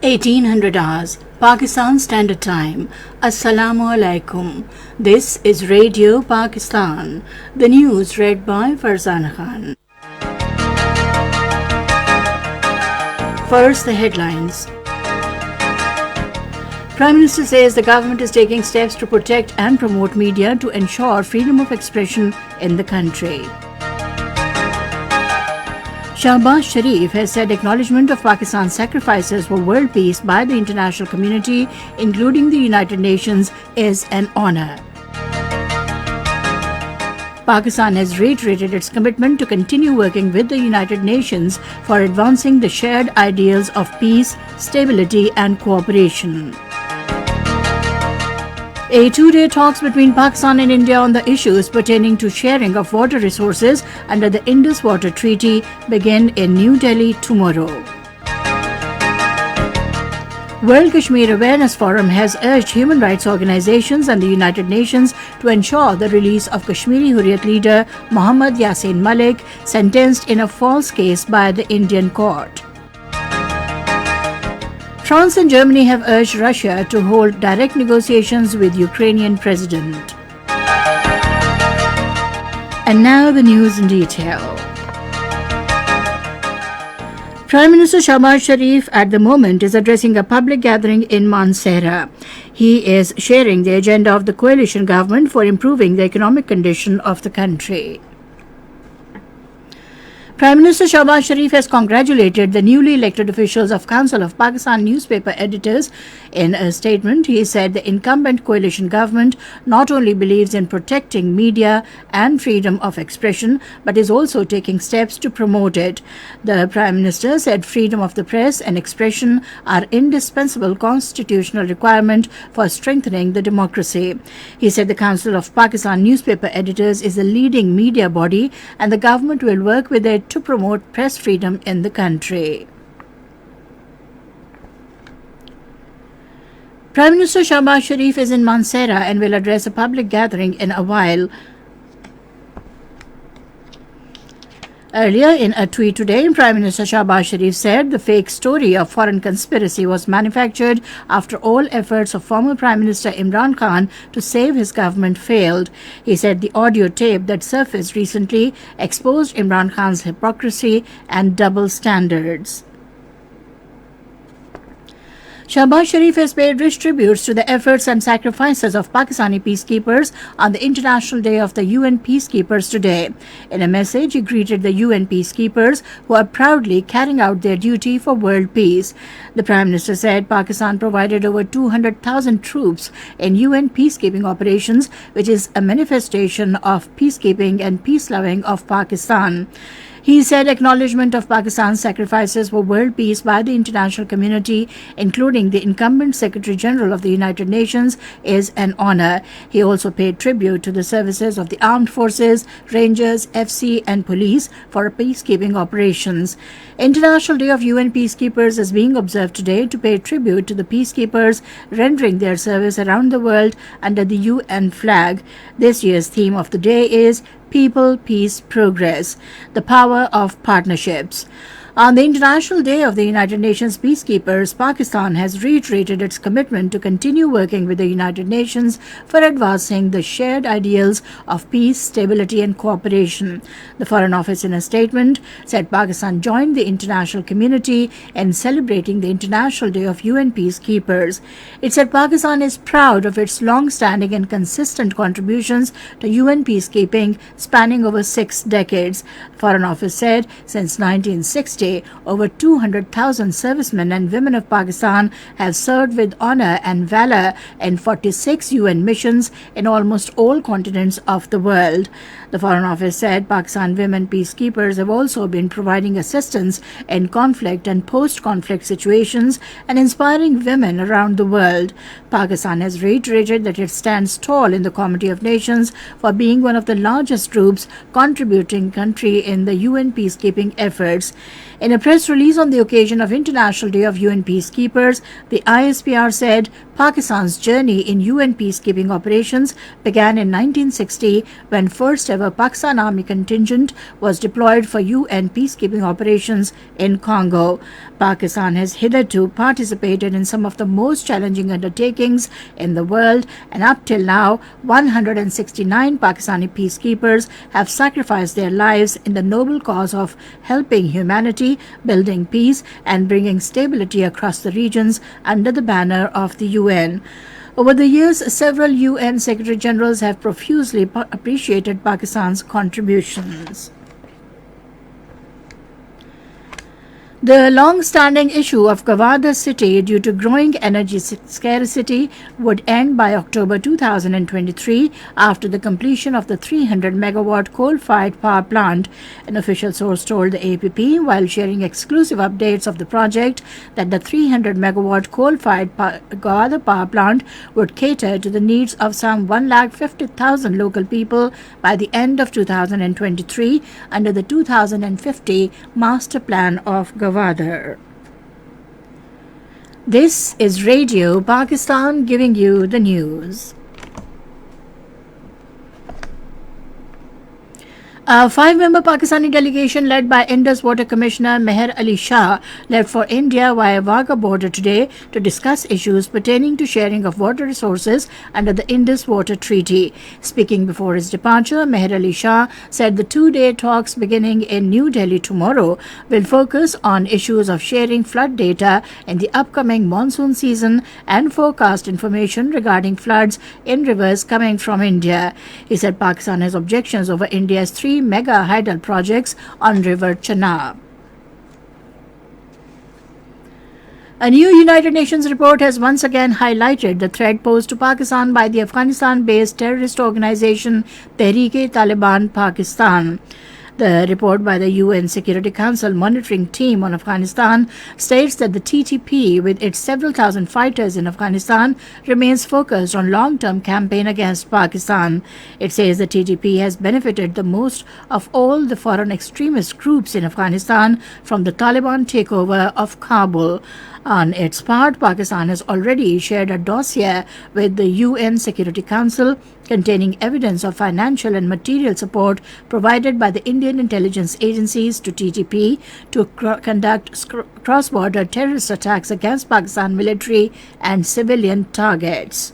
1800 hours, Pakistan Standard Time. Assalamu alaikum. This is Radio Pakistan. The news read by Farzana Khan. First, the headlines. Prime Minister says the government is taking steps to protect and promote media to ensure freedom of expression in the country. Shahbaz Sharif has said acknowledgement of Pakistan's sacrifices for world peace by the international community, including the United Nations, is an honor. Pakistan has reiterated its commitment to continue working with the United Nations for advancing the shared ideals of peace, stability and cooperation. A two-day talks between Pakistan and India on the issues pertaining to sharing of water resources under the Indus Water Treaty begin in New Delhi tomorrow. World Kashmir Awareness Forum has urged human rights organizations and the United Nations to ensure the release of Kashmiri Hurriyat leader Mohammad Yasin Malik, sentenced in a false case by the Indian court. France and Germany have urged Russia to hold direct negotiations with Ukrainian president. And now the news in detail. Prime Minister Shahbaz Sharif at the moment is addressing a public gathering in Mansehra. He is sharing the agenda of the coalition government for improving the economic condition of the country. Prime Minister Shahbaz Sharif has congratulated the newly elected officials of Council of Pakistan newspaper editors. In a statement, he said the incumbent coalition government not only believes in protecting media and freedom of expression, but is also taking steps to promote it. The Prime Minister said freedom of the press and expression are indispensable constitutional requirement for strengthening the democracy. He said the Council of Pakistan newspaper editors is a leading media body and the government will work with it to promote press freedom in the country. Prime Minister Shahbaz Sharif is in Mansehra and will address a public gathering in a while. Earlier in a tweet today, Prime Minister Shahbaz Sharif said the fake story of foreign conspiracy was manufactured after all efforts of former Prime Minister Imran Khan to save his government failed. He said the audio tape that surfaced recently exposed Imran Khan's hypocrisy and double standards. Shahbaz Sharif has paid rich tributes to the efforts and sacrifices of Pakistani peacekeepers on the International Day of the UN Peacekeepers today. In a message, he greeted the UN peacekeepers who are proudly carrying out their duty for world peace. The Prime Minister said Pakistan provided over 200,000 troops in UN peacekeeping operations, which is a manifestation of peacekeeping and peace-loving of Pakistan. He said acknowledgement of Pakistan's sacrifices for world peace by the international community, including the incumbent Secretary General of the United Nations, is an honor. He also paid tribute to the services of the armed forces, Rangers, FC and police for peacekeeping operations. International Day of UN Peacekeepers is being observed today to pay tribute to the peacekeepers rendering their service around the world under the UN flag. This year's theme of the day is People, Peace, Progress, the power of partnerships. On the International Day of the United Nations Peacekeepers, Pakistan has reiterated its commitment to continue working with the United Nations for advancing the shared ideals of peace, stability and cooperation. The Foreign Office in a statement said Pakistan joined the international community in celebrating the International Day of UN Peacekeepers. It said Pakistan is proud of its long-standing and consistent contributions to UN peacekeeping spanning over 6 decades. The Foreign Office said since 1960, over 200,000 servicemen and women of Pakistan have served with honor and valor in 46 UN missions in almost all continents of the world. The Foreign Office said Pakistan women peacekeepers have also been providing assistance in conflict and post-conflict situations and inspiring women around the world. Pakistan has reiterated that it stands tall in the Committee of Nations for being one of the largest groups contributing country in the UN peacekeeping efforts. In a press release on the occasion of International Day of UN Peacekeepers, the ISPR said Pakistan's journey in UN peacekeeping operations began in 1960 when first ever Pakistan Army contingent was deployed for UN peacekeeping operations in Congo. Pakistan has hitherto participated in some of the most challenging undertakings in the world, and up till now 169 Pakistani peacekeepers have sacrificed their lives in the noble cause of helping humanity, building peace and bringing stability across the regions under the banner of the UN. Over the years, several UN Secretary Generals have profusely appreciated Pakistan's contributions. The long-standing issue of Gwadar city due to growing energy scarcity would end by October 2023 after the completion of the 300-megawatt coal-fired power plant. An official source told the APP while sharing exclusive updates of the project that the 300-megawatt coal-fired Gwadar power plant would cater to the needs of some 150,000 local people by the end of 2023 under the 2050 Master Plan of Gwadar. This is Radio Pakistan giving you the news. A 5-member Pakistani delegation led by Indus Water Commissioner Meher Ali Shah left for India via Wagah border today to discuss issues pertaining to sharing of water resources under the Indus Water Treaty. Speaking before his departure, Meher Ali Shah said the 2-day talks beginning in New Delhi tomorrow will focus on issues of sharing flood data in the upcoming monsoon season and forecast information regarding floods in rivers coming from India. He said Pakistan has objections over India's 3 mega hydel projects on River Chenab. A new United Nations report has once again highlighted the threat posed to Pakistan by the Afghanistan-based terrorist organization Tehreek-e-Taliban Pakistan. The report by the UN Security Council monitoring team on Afghanistan states that the TTP, with its several thousand fighters in Afghanistan, remains focused on long-term campaign against Pakistan. It says the TTP has benefited the most of all the foreign extremist groups in Afghanistan from the Taliban takeover of Kabul. On its part, Pakistan has already shared a dossier with the UN Security Council containing evidence of financial and material support provided by the Indian intelligence agencies to TTP to conduct cross-border terrorist attacks against Pakistan military and civilian targets.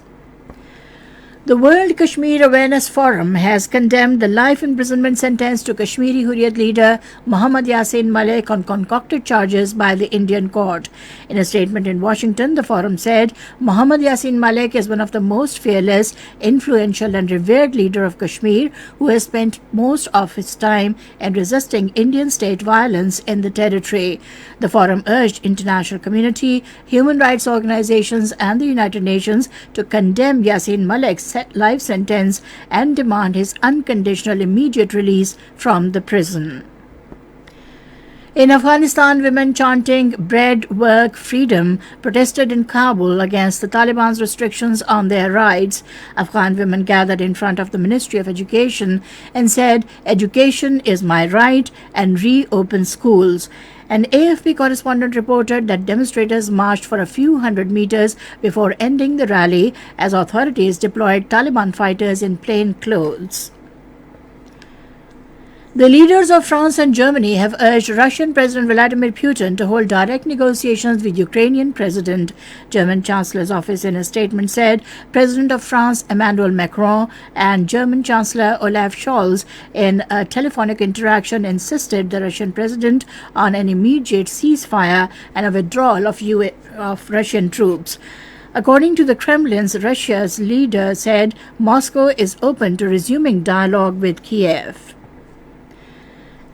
The World Kashmir Awareness Forum has condemned the life imprisonment sentence to Kashmiri Hurriyat leader Mohammad Yasin Malik on concocted charges by the Indian court. In a statement in Washington, the forum said Mohammad Yasin Malik is one of the most fearless, influential and revered leader of Kashmir who has spent most of his time in resisting Indian state violence in the territory. The forum urged international community, human rights organizations and the United Nations to condemn Yasin Malik's life sentence and demand his unconditional immediate release from the prison. In Afghanistan, women chanting "Bread, Work, Freedom" protested in Kabul against the Taliban's restrictions on their rights. Afghan women gathered in front of the Ministry of Education and said, "Education is my right," and reopen schools. An AFP correspondent reported that demonstrators marched for a few hundred meters before ending the rally as authorities deployed Taliban fighters in plain clothes. The leaders of France and Germany have urged Russian President Vladimir Putin to hold direct negotiations with Ukrainian President. German Chancellor's office in a statement said President of France Emmanuel Macron and German Chancellor Olaf Scholz in a telephonic interaction insisted the Russian President on an immediate ceasefire and a withdrawal of Russian troops. According to the Kremlin's Russia's leader said Moscow is open to resuming dialogue with Kiev.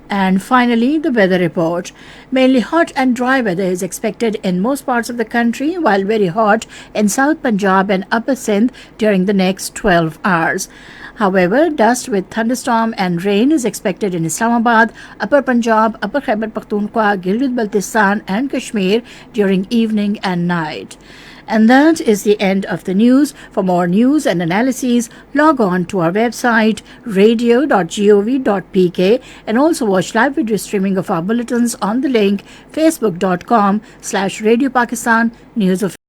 And finally, the weather report. Mainly hot and dry weather is expected in most parts of the country, while very hot in South Punjab and Upper Sindh during the next 12 hours. However, dust with thunderstorm and rain is expected in Islamabad, Upper Punjab, Upper Khyber Pakhtunkhwa, Gilgit-Baltistan and Kashmir during evening and night. And that is the end of the news. For more news and analyses, log on to our website radio.gov.pk and also watch live video streaming of our bulletins on the link facebook.com/Radio Pakistan News of